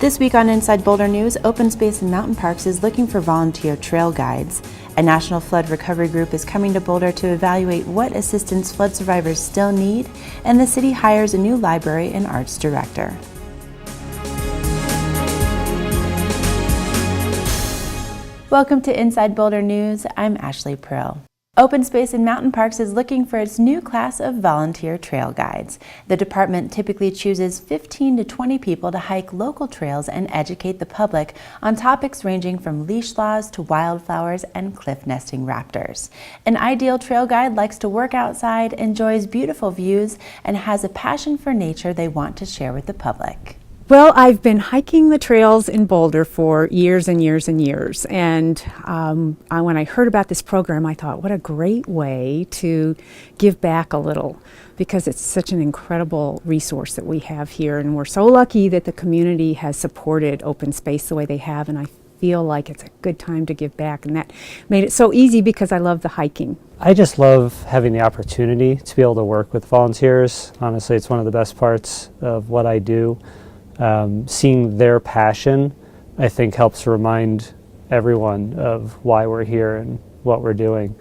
This week on Inside Boulder News, Open Space and Mountain Parks is looking for volunteer trail guides. A national flood recovery group is coming to Boulder to evaluate what assistance flood survivors still need, and the city hires a new library and arts director. Welcome to Inside Boulder News. I'm Ashley Prill. Open Space and Mountain Parks is looking for its new class of volunteer trail guides. The department typically chooses 15 to 20 people to hike local trails and educate the public on topics ranging from leash laws to wildflowers and cliff nesting raptors. An ideal trail guide likes to work outside, enjoys beautiful views, and has a passion for nature they want to share with the public. Well, I've been hiking the trails in Boulder for years and years and years, and when I heard about this program, I thought, what a great way to give back a little, because it's such an incredible resource that we have here, and we're so lucky that the community has supported open space the way they have, and I feel like it's a good time to give back, and that made it so easy because I love the hiking. I just love having the opportunity to be able to work with volunteers. Honestly, it's one of the best parts of what I do. Seeing their passion, I think, helps remind everyone of why we're here and what we're doing.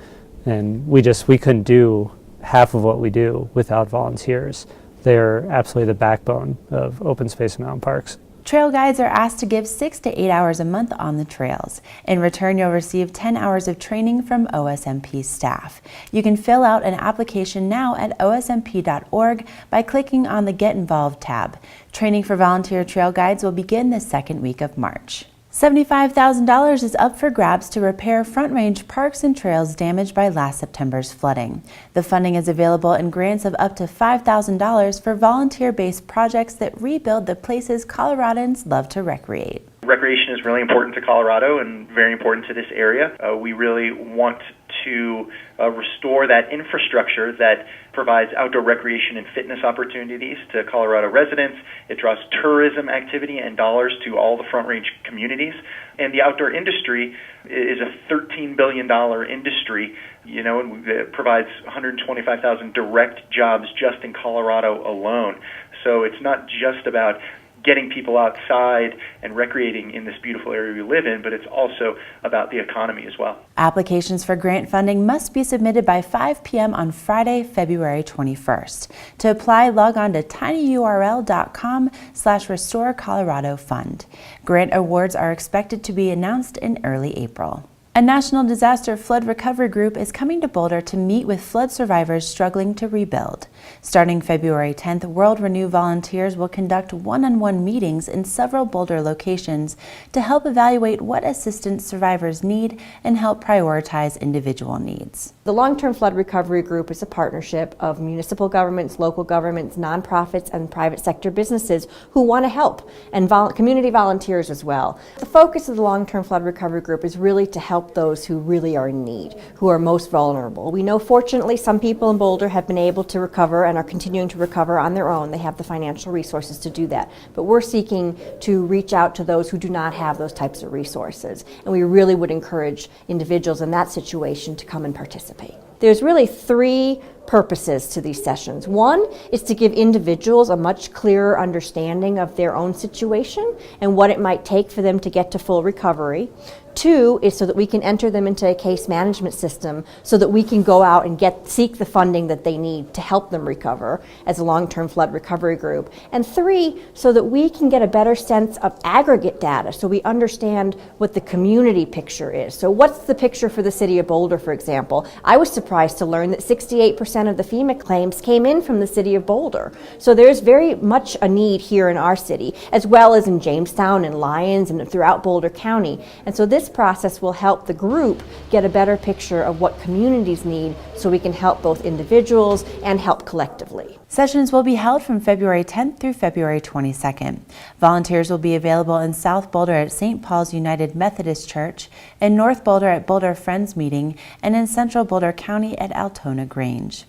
And we couldn't do half of what we do without volunteers. They're absolutely the backbone of Open Space and Mountain Parks. Trail guides are asked to give 6 to 8 hours a month on the trails. In return, you'll receive 10 hours of training from OSMP staff. You can fill out an application now at osmp.org by clicking on the Get Involved tab. Training for volunteer trail guides will begin the second week of March. $75,000 is up for grabs to repair Front Range parks and trails damaged by last September's flooding. The funding is available in grants of up to $5,000 for volunteer-based projects that rebuild the places Coloradans love to recreate. Recreation is really important to Colorado and very important to this area. We really want to restore that infrastructure that provides outdoor recreation and fitness opportunities to Colorado residents. It draws tourism activity and dollars to all the Front Range communities. And the outdoor industry is a $13 billion industry, and it provides 125,000 direct jobs just in Colorado alone. So it's not just about getting people outside and recreating in this beautiful area we live in, but it's also about the economy as well. Applications for grant funding must be submitted by 5 p.m. on Friday, February 21st. To apply, log on to tinyurl.com/Restore Colorado Fund. Grant awards are expected to be announced in early April. A national disaster flood recovery group is coming to Boulder to meet with flood survivors struggling to rebuild. Starting February 10th, World Renew volunteers will conduct one-on-one meetings in several Boulder locations to help evaluate what assistance survivors need and help prioritize individual needs. The Long-Term Flood Recovery Group is a partnership of municipal governments, local governments, nonprofits, and private sector businesses who want to help, and community volunteers as well. The focus of the Long-Term Flood Recovery Group is really to help those who really are in need, who are most vulnerable. We know, fortunately, some people in Boulder have been able to recover and are continuing to recover on their own. They have the financial resources to do that. But we're seeking to reach out to those who do not have those types of resources. And we really would encourage individuals in that situation to come and participate. There's really 3 purposes to these sessions. One is to give individuals a much clearer understanding of their own situation and what it might take for them to get to full recovery. 2 is so that we can enter them into a case management system so that we can go out and seek the funding that they need to help them recover as a long-term flood recovery group. And 3, so that we can get a better sense of aggregate data so we understand what the community picture is. So what's the picture for the city of Boulder, for example? I was surprised to learn that 68% of the FEMA claims came in from the city of Boulder. So there's very much a need here in our city, as well as in Jamestown and Lyons and throughout Boulder County. And so this process will help the group get a better picture of what communities need so we can help both individuals and help collectively. Sessions will be held from February 10th through February 22nd. Volunteers will be available in South Boulder at St. Paul's United Methodist Church, in North Boulder at Boulder Friends Meeting, and in Central Boulder County at Altona Grange.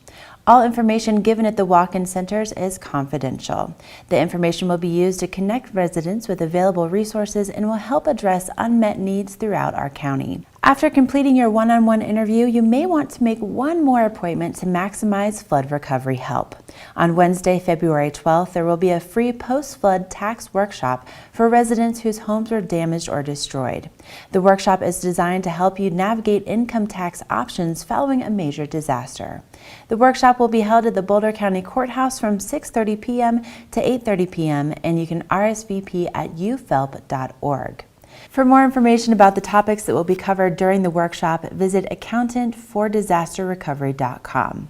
All information given at the walk-in centers is confidential. The information will be used to connect residents with available resources and will help address unmet needs throughout our county. After completing your one-on-one interview, you may want to make one more appointment to maximize flood recovery help. On Wednesday, February 12th, there will be a free post-flood tax workshop for residents whose homes were damaged or destroyed. The workshop is designed to help you navigate income tax options following a major disaster. The workshop will be held at the Boulder County Courthouse from 6:30 p.m. to 8:30 p.m. and you can RSVP at ufelp.org. For more information about the topics that will be covered during the workshop, visit accountantfordisasterrecovery.com.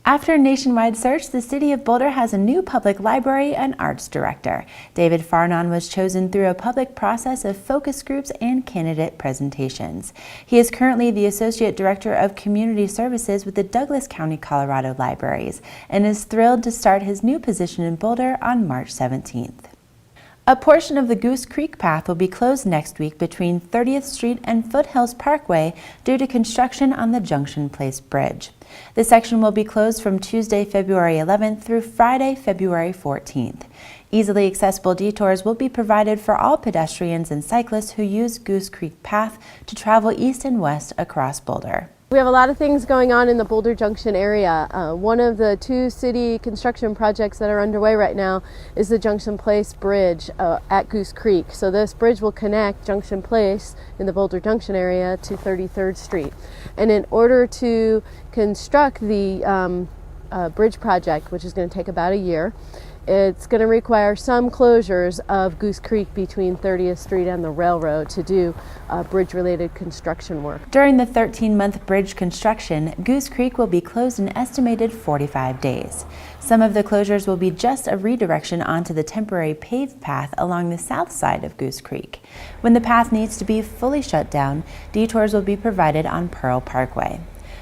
After a nationwide search, the City of Boulder has a new public library and arts director. David Farnon was chosen through a public process of focus groups and candidate presentations. He is currently the Associate Director of Community Services with the Douglas County, Colorado Libraries, and is thrilled to start his new position in Boulder on March 17th. A portion of the Goose Creek Path will be closed next week between 30th Street and Foothills Parkway due to construction on the Junction Place Bridge. The section will be closed from Tuesday, February 11th through Friday, February 14th. Easily accessible detours will be provided for all pedestrians and cyclists who use Goose Creek Path to travel east and west across Boulder. We have a lot of things going on in the Boulder Junction area. One of the two city construction projects that are underway right now is the Junction Place Bridge at Goose Creek. So this bridge will connect Junction Place in the Boulder Junction area to 33rd Street. And in order to construct the bridge project, which is going to take about a year, it's going to require some closures of Goose Creek between 30th Street and the railroad to do bridge-related construction work. During the 13-month bridge construction, Goose Creek will be closed an estimated 45 days. Some of the closures will be just a redirection onto the temporary paved path along the south side of Goose Creek. When the path needs to be fully shut down, detours will be provided on Pearl Parkway.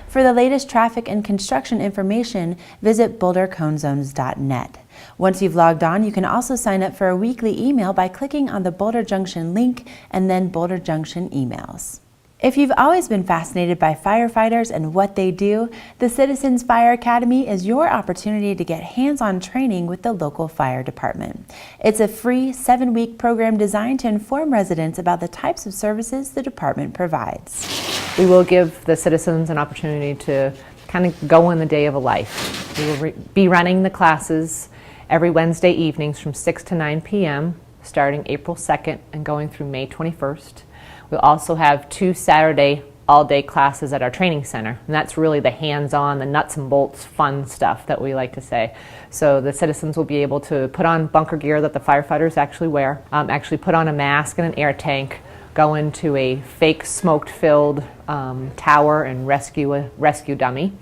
For the latest traffic and construction information, visit boulderconezones.net. Once you've logged on, you can also sign up for a weekly email by clicking on the Boulder Junction link and then Boulder Junction emails. If you've always been fascinated by firefighters and what they do, the Citizens Fire Academy is your opportunity to get hands-on training with the local fire department. It's a free 7-week program designed to inform residents about the types of services the department provides. We will give the citizens an opportunity to kind of go in the day of a life. We will be running the classes every Wednesday evenings from 6 to 9 p.m. starting April 2nd and going through May 21st. We'll also have 2 Saturday all-day classes at our training center, and that's really the hands-on, the nuts and bolts fun stuff that we like to say. So the citizens will be able to put on bunker gear that the firefighters actually wear, actually put on a mask and an air tank, go into a fake smoke-filled tower and rescue a rescue dummy.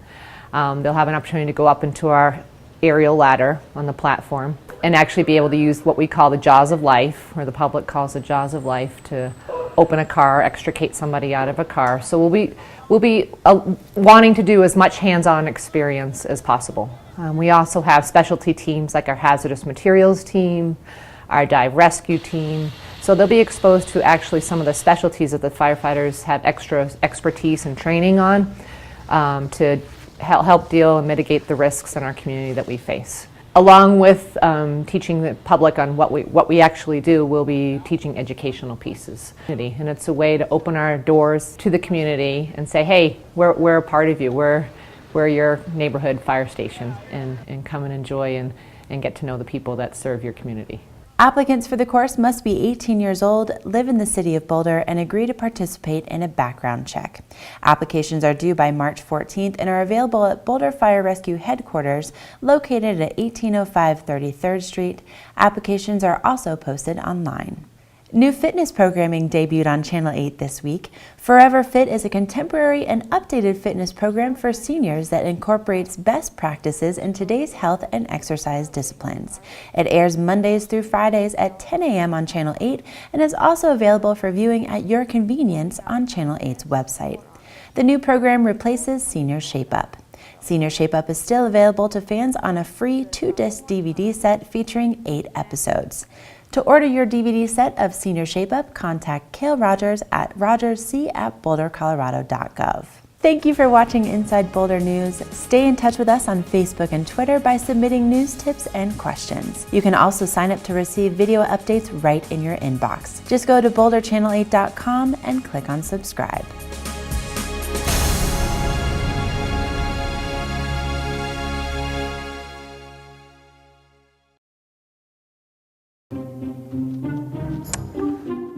They'll have an opportunity to go up into our aerial ladder on the platform and actually be able to use what we call the jaws of life, or the public calls the jaws of life, to open a car, extricate somebody out of a car. So we'll be wanting to do as much hands-on experience as possible. We also have specialty teams like our hazardous materials team, our dive rescue team. So they'll be exposed to actually some of the specialties that the firefighters have extra expertise and training on to help deal and mitigate the risks in our community that we face. Along with teaching the public on what we actually do, we'll be teaching educational pieces. And it's a way to open our doors to the community and say, hey, we're a part of you. We're your neighborhood fire station, and come and enjoy and get to know the people that serve your community. Applicants for the course must be 18 years old, live in the City of Boulder, and agree to participate in a background check. Applications are due by March 14th and are available at Boulder Fire Rescue Headquarters, located at 1805 33rd Street. Applications are also posted online. New fitness programming debuted on Channel 8 this week. Forever Fit is a contemporary and updated fitness program for seniors that incorporates best practices in today's health and exercise disciplines. It airs Mondays through Fridays at 10 a.m. on Channel 8 and is also available for viewing at your convenience on Channel 8's website. The new program replaces Senior Shape Up. Senior Shape Up is still available to fans on a free 2-disc DVD set featuring 8 episodes. To order your DVD set of Senior Shape Up, contact Cale Rogers at rogersc@bouldercolorado.gov. Thank you for watching Inside Boulder News. Stay in touch with us on Facebook and Twitter by submitting news tips and questions. You can also sign up to receive video updates right in your inbox. Just go to boulderchannel8.com and click on subscribe.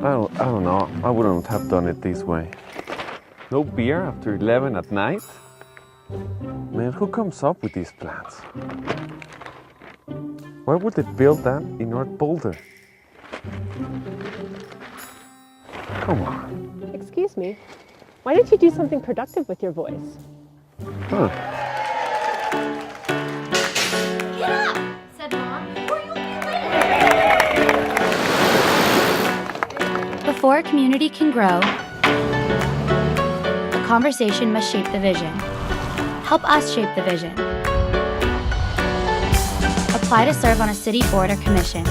I don't know. I wouldn't have done it this way. No beer after 11 at night? Man, who comes up with these plans? Why would they build that in North Boulder? Come on. Excuse me, why don't you do something productive with your voice? Huh. Get up, said Mom, or you'll be late. Before a community can grow, a conversation must shape the vision. Help us shape the vision. Apply to serve on a city board or commission.